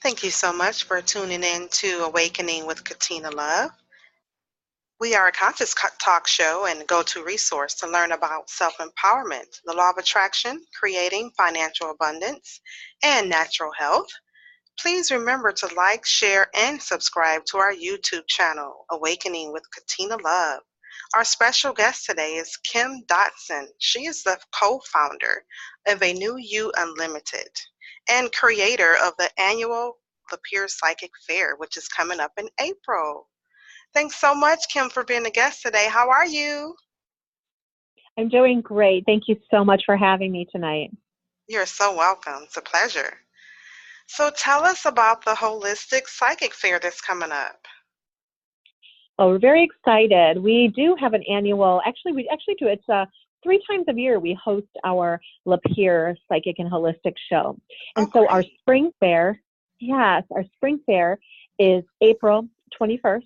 Thank you so much for tuning in to Awakening with Katina Love. We are a conscious talk show and go-to resource to learn about self-empowerment, the law of attraction, creating financial abundance, and natural health. Please remember to like, share, and subscribe to our YouTube channel, Awakening with Katina Love. Our special guest today is Kim Dotson. She is the co-founder of A New You Unlimited and creator of the annual The Pure Psychic Fair, which is coming up in April. Thanks so much, Kim, for being a guest today. How are you? I'm doing great. Thank you so much for having me tonight. You're so welcome. It's a pleasure. So tell us about the Holistic Psychic Fair that's coming up. Oh, we're very excited. We do have an annual, we do, it's 3 times a year we host our Lapeer Psychic and Holistic Show. And so our spring fair, our spring fair is April 21st.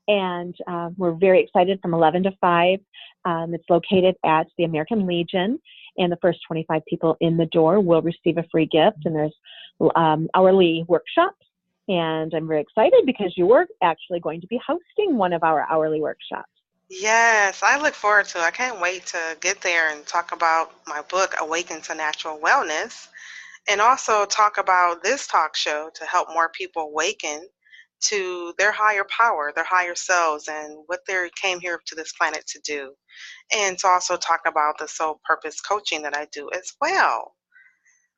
And we're very excited from 11 to 5. It's located at the American Legion, and the first 25 people in the door will receive a free gift. And there's hourly workshops, and I'm very excited because you're actually going to be hosting one of our hourly workshops. Yes, I look forward to it. I can't wait to get there and talk about my book, Awaken to Natural Wellness, and also talk about this talk show to help more people awaken to their higher power, their higher selves, and what they came here to this planet to do. And to also talk about the soul purpose coaching that I do as well.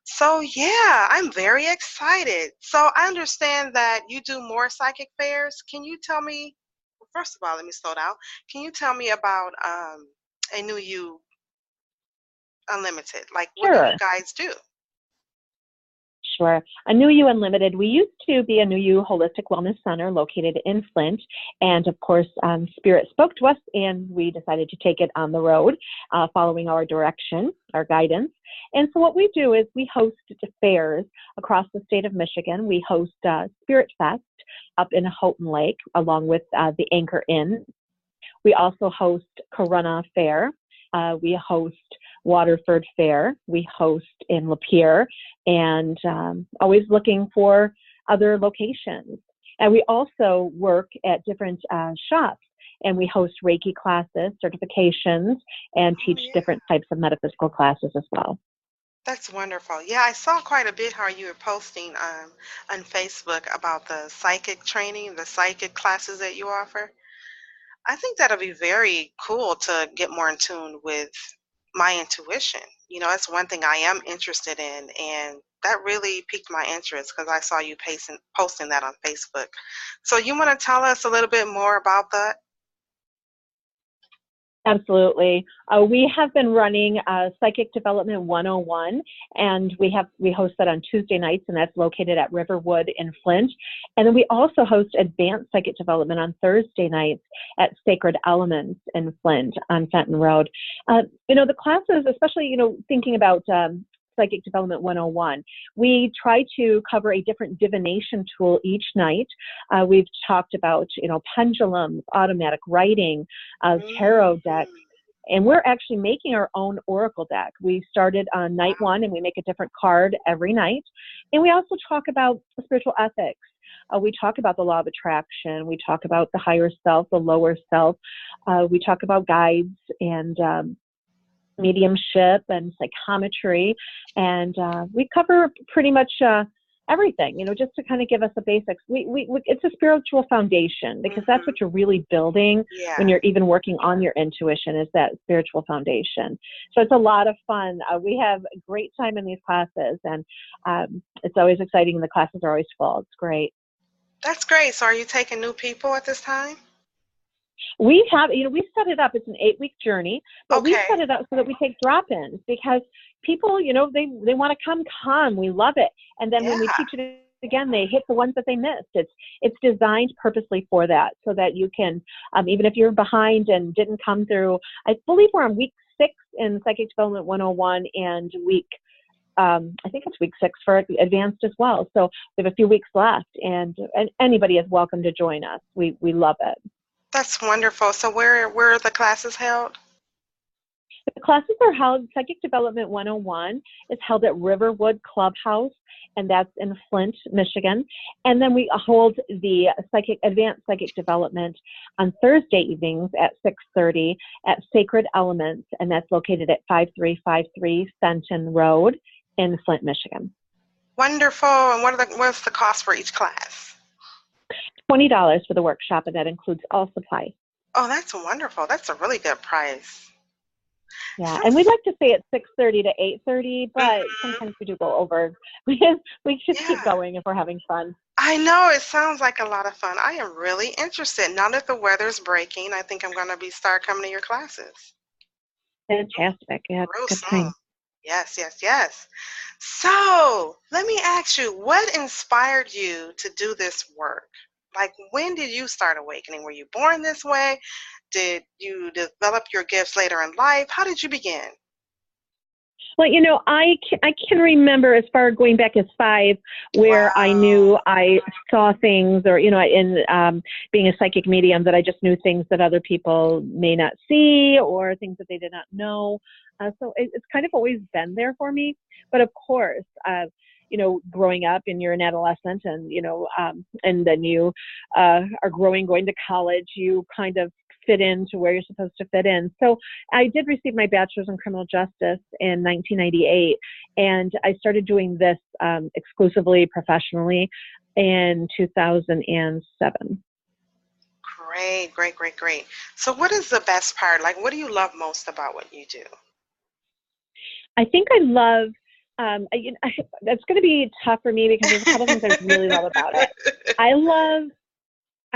So yeah, I'm very excited. So I understand that you do more psychic fairs. Can you tell me, well, first of all, let me slow down. Can you tell me about A New You Unlimited? Like, what do you guys do? Sure. A New You Unlimited. We used to be a New You Holistic Wellness Center located in Flint. And of course, Spirit spoke to us and we decided to take it on the road, following our direction, our guidance. And so what we do is we host fairs across the state of Michigan. We host Spirit Fest up in Houghton Lake, along with the Anchor Inn. We also host Corunna Fair. We host Waterford Fair. We host in Lapeer, and always looking for other locations. And we also work at different shops, and we host Reiki classes, certifications, and teach different types of metaphysical classes as well. That's wonderful. Yeah, I saw quite a bit how you were posting on Facebook about the psychic training, the psychic classes that you offer. I think that'll be very cool to get more in tune with my intuition. You know, that's one thing I am interested in, and that really piqued my interest because I saw you posting that on Facebook. So you want to tell us a little bit more about that? Absolutely. We have been running Psychic Development 101, and we host that on Tuesday nights, and that's located at Riverwood in Flint. And then we also host Advanced Psychic Development on Thursday nights at Sacred Elements in Flint on Fenton Road. The classes, especially, thinking about Psychic Development 101. We try to cover a different divination tool each night. We've talked about, pendulums, automatic writing, tarot decks, and we're actually making our own oracle deck. We started on night 1, and we make a different card every night. And we also talk about spiritual ethics. We talk about the law of attraction. We talk about the higher self, the lower self. We talk about guides and mediumship and psychometry, and we cover pretty much everything, just to kind of give us the basics. It's a spiritual foundation, because that's what you're really building when you're even working on your intuition, is that spiritual foundation. So it's a lot of fun. We have a great time in these classes, and it's always exciting. The classes are always full. It's great. That's great. So are you taking new people at this time? We have, we set it up. It's an 8-week journey, but we set it up so that we take drop-ins, because people, they want to come. We love it. And then when we teach it again, they hit the ones that they missed. It's designed purposely for that, so that you can, even if you're behind and didn't come through, I believe we're on week 6 in Psychic Development 101 and I think it's week 6 for advanced as well. So we have a few weeks left, and anybody is welcome to join us. We love it. That's wonderful. So where are the classes held? The The classes are held, Psychic Development 101 is held at Riverwood Clubhouse, and that's in Flint, Michigan. And then we hold the Advanced Psychic Development on Thursday evenings at 6:30 at Sacred Elements, and that's located at 5353 Fenton Road in Flint, Michigan. Wonderful. And what's the cost for each class? $20 for the workshop, and that includes all supplies. Oh, that's wonderful. That's a really good price. Yeah, and we'd like to say it's 6:30 to 8:30, but sometimes we do go over. We just keep going if we're having fun. I know, it sounds like a lot of fun. I am really interested. Now that the weather's breaking, I think I'm going to start coming to your classes. Fantastic. Yeah, it's a good time. Yes, yes, yes. So let me ask you, what inspired you to do this work? Like, when did you start awakening? Were you born this way? Did you develop your gifts later in life? How did you begin? Well, you know, I can remember as far going back as 5, where I knew I saw things, or, you know, in being a psychic medium, that I just knew things that other people may not see, or things that they did not know. So it's kind of always been there for me. But of course, you know, growing up and you're an adolescent, and, you know, and then you are growing, going to college, you kind of fit into where you're supposed to fit in. So I did receive my bachelor's in criminal justice in 1998, and I started doing this exclusively professionally in 2007. Great, great, great, great. So what is the best part? Like, what do you love most about what you do? I think I love, you know, that's going to be tough for me because there's a couple things I really love about it. I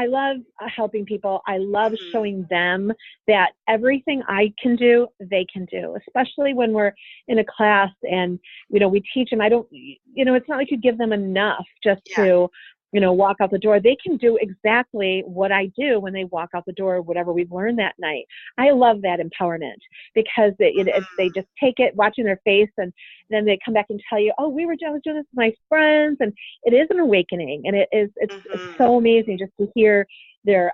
love helping people. I love showing them that everything I can do, they can do, especially when we're in a class and, you know, we teach them. I don't, you know, it's not like you give them enough just to, you know, walk out the door. They can do exactly what I do when they walk out the door, whatever we've learned that night. I love that empowerment, because they just take it, watching their face, and then they come back and tell you, oh, I was doing this with my friends, and it is an awakening, and it's so amazing just to hear their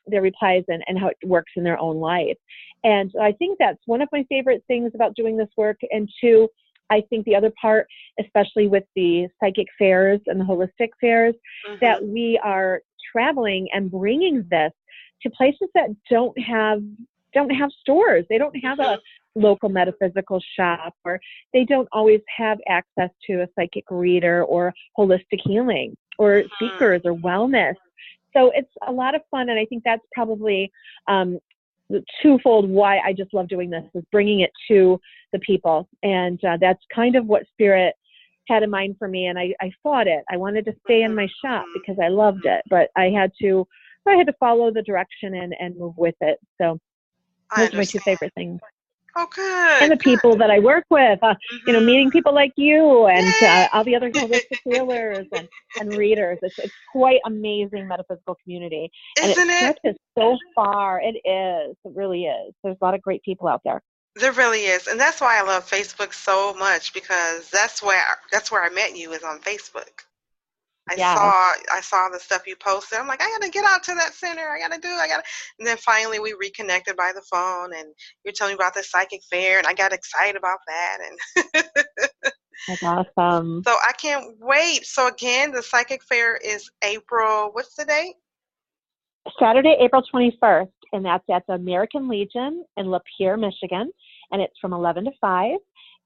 replies and how it works in their own life. And I think that's one of my favorite things about doing this work. And 2, I think the other part, especially with the psychic fairs and the holistic fairs, that we are traveling and bringing this to places that don't have stores. They don't have a local metaphysical shop, or they don't always have access to a psychic reader or holistic healing or speakers or wellness. So it's a lot of fun, and I think that's probably twofold why I just love doing this, is bringing it to the people. And that's kind of what Spirit had in mind for me. And I fought it. I wanted to stay in my shop because I loved it, but I had to follow the direction and move with it. So those are my 2 favorite things. Oh, good. And the people that I work with, you know, meeting people like you and all the other holistic healers and readers. It's quite amazing metaphysical community. Isn't and it stretches so far. It is. It really is. There's a lot of great people out there. There really is. And that's why I love Facebook so much, because that's where I met you, is on Facebook. I saw the stuff you posted. I'm like, I gotta get out to that center. And then finally we reconnected by the phone, and you're telling me about the psychic fair, and I got excited about that. And that's awesome. So I can't wait. So again, the psychic fair is April, what's the date? Saturday, April 21st, and that's at the American Legion in Lapeer, Michigan, and it's from 11 to 5.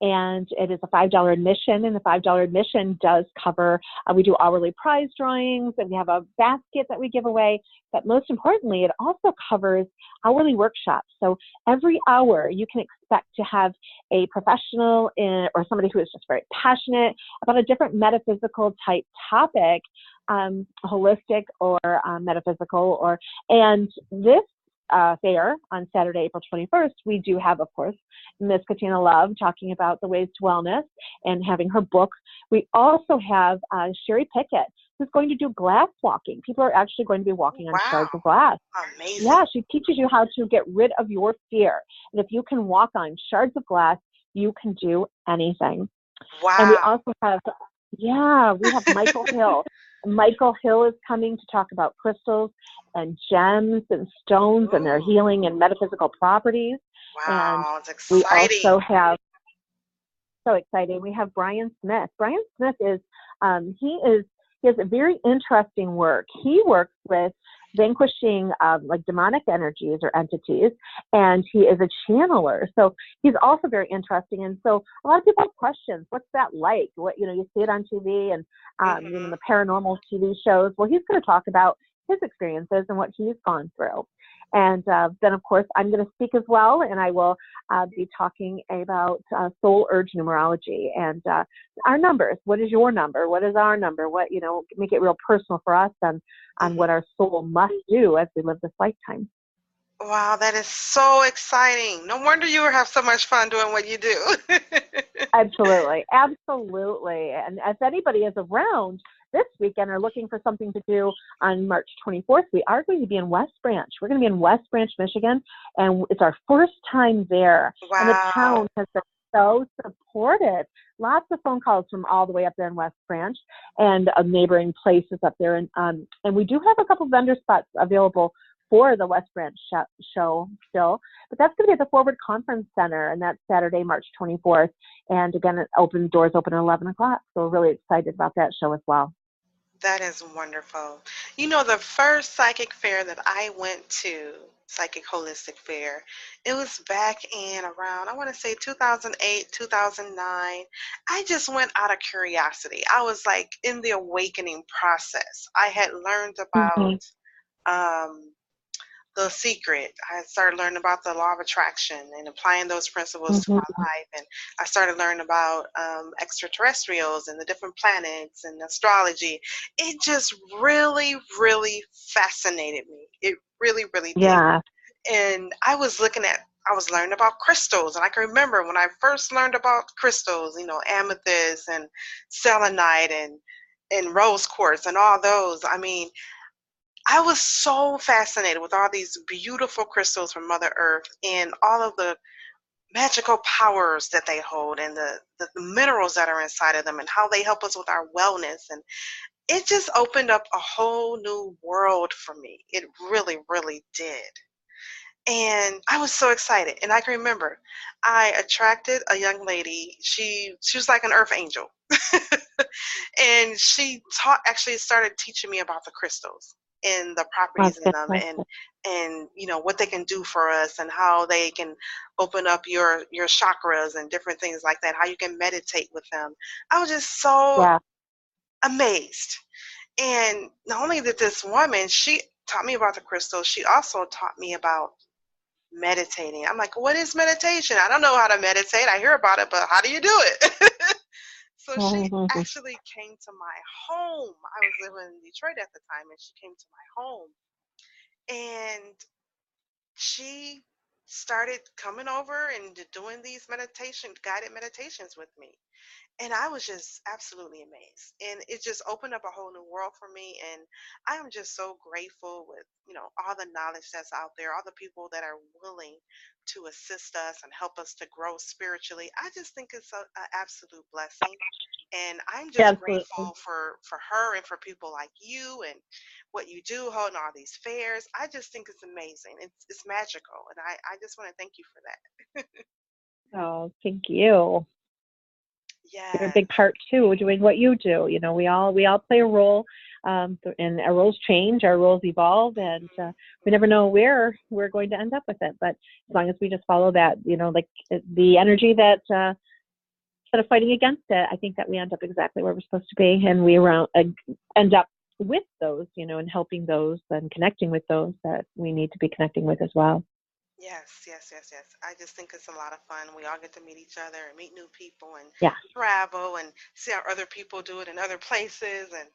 And it is a $5 admission, and the $5 admission does cover, we do hourly prize drawings, and we have a basket that we give away, but most importantly, it also covers hourly workshops. So every hour you can expect to have a professional or somebody who is just very passionate about a different metaphysical type topic, holistic or metaphysical, and this fair on Saturday, April 21st, we do have, of course, Miss Katina Love talking about the ways to wellness and having her book. We also have Sherry Pickett, who's going to do glass walking. People are actually going to be walking on shards of glass. Amazing. Yeah, she teaches you how to get rid of your fear. And if you can walk on shards of glass, you can do anything. Wow. And we also have, we have Michael Hill. Michael Hill is coming to talk about crystals and gems and stones and their healing and metaphysical properties. And Wow, it's we exciting. also have, so exciting, we have Brian Smith. Brian Smith is, he has a very interesting work. He works with vanquishing like demonic energies or entities, and he is a channeler. So he's also very interesting. And so a lot of people have questions. What's that like? What, you see it on TV and, Hmm. the paranormal TV shows. Well, he's going to talk about his experiences and what he's gone through. And then, of course, I'm going to speak as well, and I will be talking about soul urge numerology and our numbers. What is your number? What is our number? What, make it real personal for us on what Hmm. our soul must do as we live this lifetime. Wow, that is so exciting. No wonder you have so much fun doing what you do. Absolutely. Absolutely. And if anybody is around this weekend or looking for something to do on March 24th, we are going to be in West Branch. We're going to be in West Branch, Michigan, and it's our first time there. And the Wow. town has been so supportive. Lots of phone calls from all the way up there in West Branch and neighboring places up there. And we do have a couple vendor spots available for the West Branch show still. But that's going to be at the Forward Conference Center, and that's Saturday, March 24th. And again, doors open at 11 o'clock. So we're really excited about that show as well. That is wonderful. The first psychic fair that I went to, psychic holistic fair, it was back in around, I want to say 2008, 2009. I just went out of curiosity. I was like in the awakening process. I had learned about Mm-hmm. um, The Secret. I started learning about the law of attraction and applying those principles to my Mm-hmm. life. And I started learning about extraterrestrials and the different planets and astrology. It just really, really fascinated me. It really, really did. Yeah. And I was learning about crystals. And I can remember when I first learned about crystals, amethyst and selenite and rose quartz and all those. I mean, I was so fascinated with all these beautiful crystals from Mother Earth and all of the magical powers that they hold and the minerals that are inside of them and how they help us with our wellness. And it just opened up a whole new world for me. It really, really did. And I was so excited. And I can remember I attracted a young lady. She was like an earth angel. And she actually started teaching me about the crystals and the Oh, properties in them fantastic. and what they can do for us and how they can open up your chakras and different things like that, how you can meditate with them. I was just so Yeah. amazed. And not only did this woman, she taught me about the crystals, she also taught me about meditating. I'm like, what is meditation? I don't know how to meditate. I hear about it, but how do you do it? So she Mm-hmm. actually came to my home. I was living in Detroit at the time, and she came to my home. And she started coming over and doing these guided meditations with me. And I was just absolutely amazed. And it just opened up a whole new world for me. And I am just so grateful with, all the knowledge that's out there, all the people that are willing to assist us and help us to grow spiritually. I just think it's an absolute blessing. And I'm just Absolutely. grateful for her and for people like you and what you do, holding all these fairs. I just think it's amazing. It's magical. And I just want to thank you for that. Oh, thank you. You're a Yeah. big part too, doing what you do. We all play a role, and our roles change, our roles evolve, and we never know where we're going to end up with it. But as long as we just follow that, like the energy that instead of fighting against it, I think that we end up exactly where we're supposed to be, and we end up with those, and helping those and connecting with those that we need to be connecting with as well. Yes, yes, yes, yes. I just think it's a lot of fun. We all get to meet each other and meet new people and Yeah, travel and see how other people do it in other places. And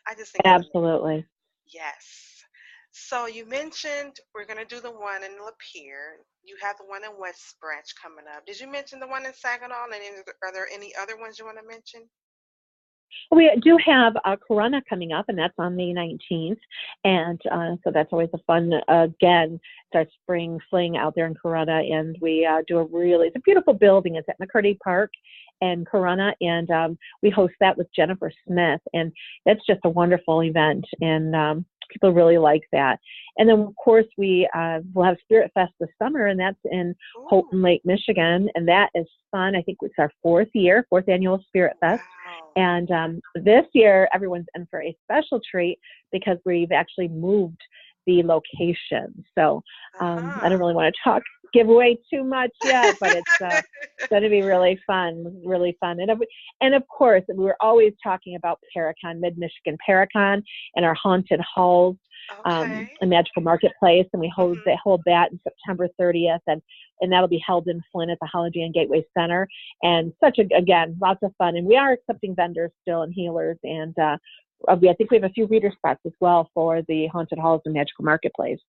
I just think it's amazing. absolutely. Yes. So you mentioned we're going to do the one in Lapeer. You have the one in West Branch coming up. Did you mention the one in Saginaw? And are there any other ones you want to mention? We do have Corona coming up, and that's on the 19th. And so that's always a fun, again, it's our spring fling out there in Corona. And we it's a beautiful building. It's at McCurdy Park in Corona. And we host that with Jennifer Smith. And that's just a wonderful event. And People really like that. And then, of course, we will have Spirit Fest this summer, and that's in Ooh, Houghton Lake, Michigan. And that is fun. I think it's our fourth annual Spirit Fest. wow. And this year, everyone's in for a special treat because we've actually moved the location. So I don't Uh-huh. really want to give away too much yet, but it's going to be really fun, really fun. And of course, we're always talking about Paracon, Mid-Michigan Paracon, and our haunted halls, Okay. a magical marketplace, and we hold Hmm. that in September 30th, and that'll be held in Flint at the Holiday Inn Gateway Center. And again, lots of fun. And we are accepting vendors still and healers, and I think we have a few reader spots as well for the haunted halls and magical marketplace.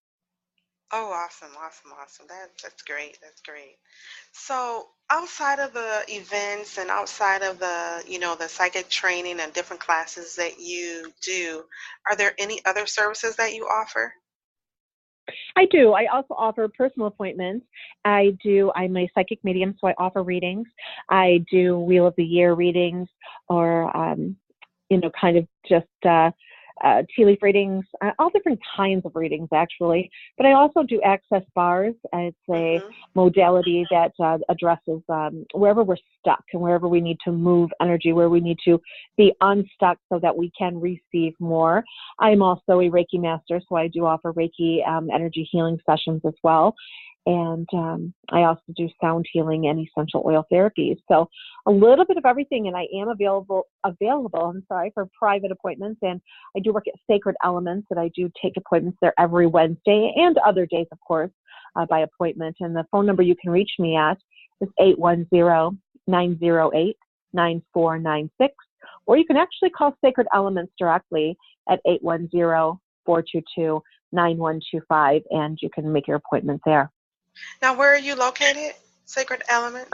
Oh, awesome, awesome, awesome. That's great. That's great. So outside of the events and outside of the psychic training and different classes that you do, are there any other services that you offer? I do. I also offer personal appointments. I'm a psychic medium, so I offer readings. I do Wheel of the Year readings, or, kind of just tea leaf readings, all different kinds of readings, actually. But I also do access bars. It's a Mm-hmm. modality that addresses wherever we're stuck and wherever we need to move energy, where we need to be unstuck so that we can receive more. I'm also a Reiki master, so I do offer Reiki energy healing sessions as well. And I also do sound healing and essential oil therapies. So a little bit of everything, and I am available, for private appointments. And I do work at Sacred Elements, and I do take appointments there every Wednesday and other days, of course, by appointment. And the phone number you can reach me at is 810-908-9496. Or you can actually call Sacred Elements directly at 810-422-9125, and you can make your appointment there. Now, where are you located? Sacred Elements?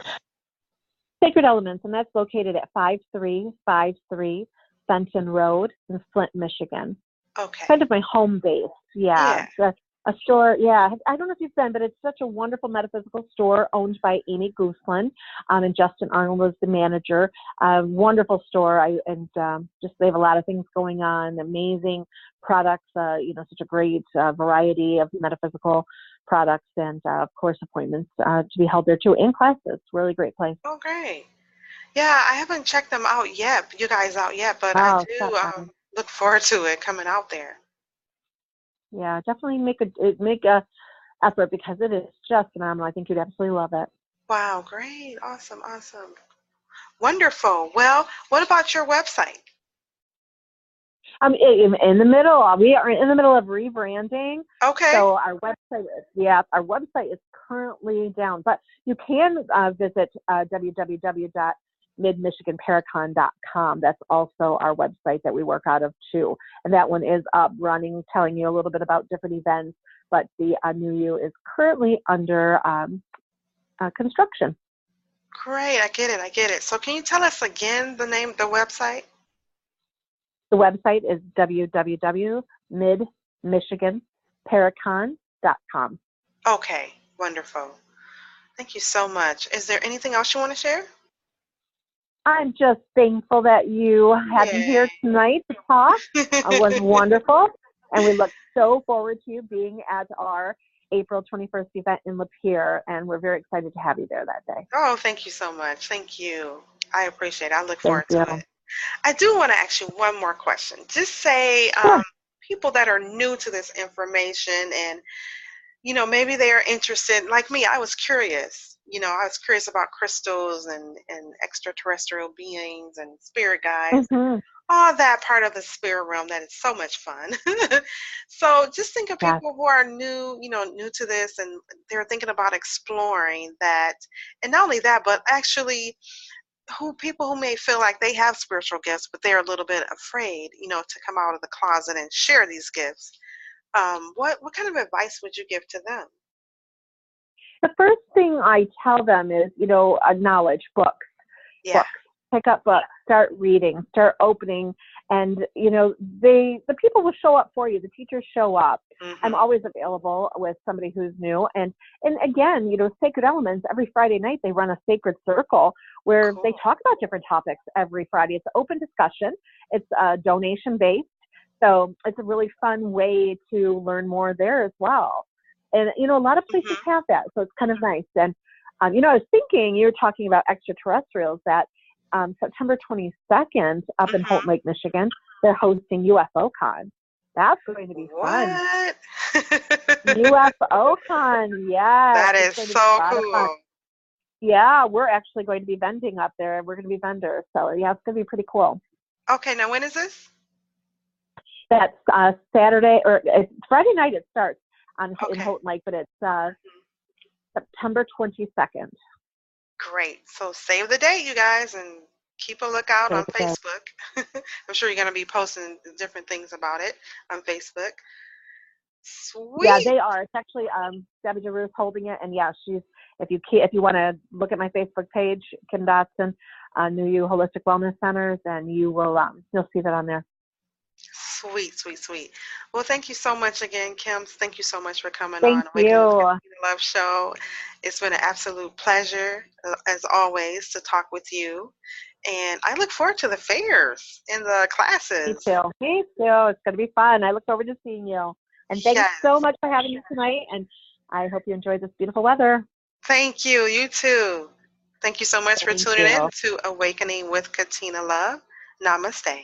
Sacred Elements, and that's located at 5353 Fenton Road in Flint, Michigan. Okay. Kind of my home base. Yeah, Yeah. it's a store. Yeah, I don't know if you've been, but it's such a wonderful metaphysical store owned by Amy Gooseland, and Justin Arnold is the manager. Wonderful store. Just they have a lot of things going on. Amazing products. Such a great variety of metaphysical products, and of course appointments to be held there too, and classes. Really great place. Oh, great. Yeah, I haven't checked them out yet, you guys out yet, but I Oh, do stop by. look forward to it coming out there. Yeah, definitely make a effort because it is just phenomenal. I think you'd absolutely love it. Wow, great. Awesome, awesome. Wonderful. Well, what about your website? In the middle. We are in the middle of rebranding, Okay. so our website is currently down. But you can visit www.midmichiganparacon.com. That's also our website that we work out of too, and that one is up, running, telling you a little bit about different events. But the new you is currently under construction. Great. I get it. I get it. So can you tell us again the name of the website? The website is www.midmichiganparacon.com. Okay. Wonderful. Thank you so much. Is there anything else you want to share? I'm just thankful that you had me Yay. here tonight to talk. It was wonderful, and we look so forward to you being at our April 21st event in Lapeer, and we're very excited to have you there that day. Oh, thank you so much. Thank you. I appreciate it. I look Thank forward to you. it. I do want to ask you one more question. Just say Sure. people that are new to this information and, maybe they are interested, like me, I was curious. I was curious about crystals and extraterrestrial beings and spirit guides, Mm-hmm. all that part of the spirit realm that is so much fun. So just think of Yes. people who are new to this and they're thinking about exploring that. And not only that, but actually people who may feel like they have spiritual gifts, but they're a little bit afraid, to come out of the closet and share these gifts. What kind of advice would you give to them? The first thing I tell them is, knowledge, books. Yeah. Books. Pick up books, start reading, start opening, and the people will show up for you. The teachers show up. I'm Hmm. always available with somebody who's new. And again, Sacred Elements, every Friday night they run a sacred circle where they Cool. talk about different topics every Friday. It's open discussion. It's donation based. So it's a really fun way to learn more there as well. And, a lot of places Mm-hmm. have that, so it's kind of nice. And, I was thinking, you were talking about extraterrestrials, that September 22nd up in Mm-hmm. Houghton Lake, Michigan, they're hosting UFOCon. That's going to be fun. What? UFOCon, yes, That it's is going to be a so lot of fun. cool. Yeah, we're actually going to be vending up there. We're going to be vendors, so yeah, it's going to be pretty cool. Okay, now when is this? That's Saturday, or it's Friday night. It starts in Okay, Houghton Lake, but it's September 22nd. great. So save the date, you guys, and keep a lookout on Save the date. Facebook. I'm sure you're going to be posting different things about it on Facebook. Yeah, Sweet. they are. It's actually Debbie DeRue's holding it, and yeah, she's. If you want to look at my Facebook page, Kim Dotson, New You Holistic Wellness Centers, and you'll see that on there. Sweet, sweet, sweet. Well, thank you so much again, Kim. Thank you so much for coming Thank on Awakening with you. Katina Love Show. It's been an absolute pleasure, as always, to talk with you. And I look forward to the fairs and the Me classes. too. Me too. It's going to be fun. I look forward to seeing you. And thanks so Yes. much for having me tonight. And I hope you enjoyed this beautiful weather. Thank you. You too. Thank you so much for Thank tuning in you. to Awakening with Katina Love. Namaste.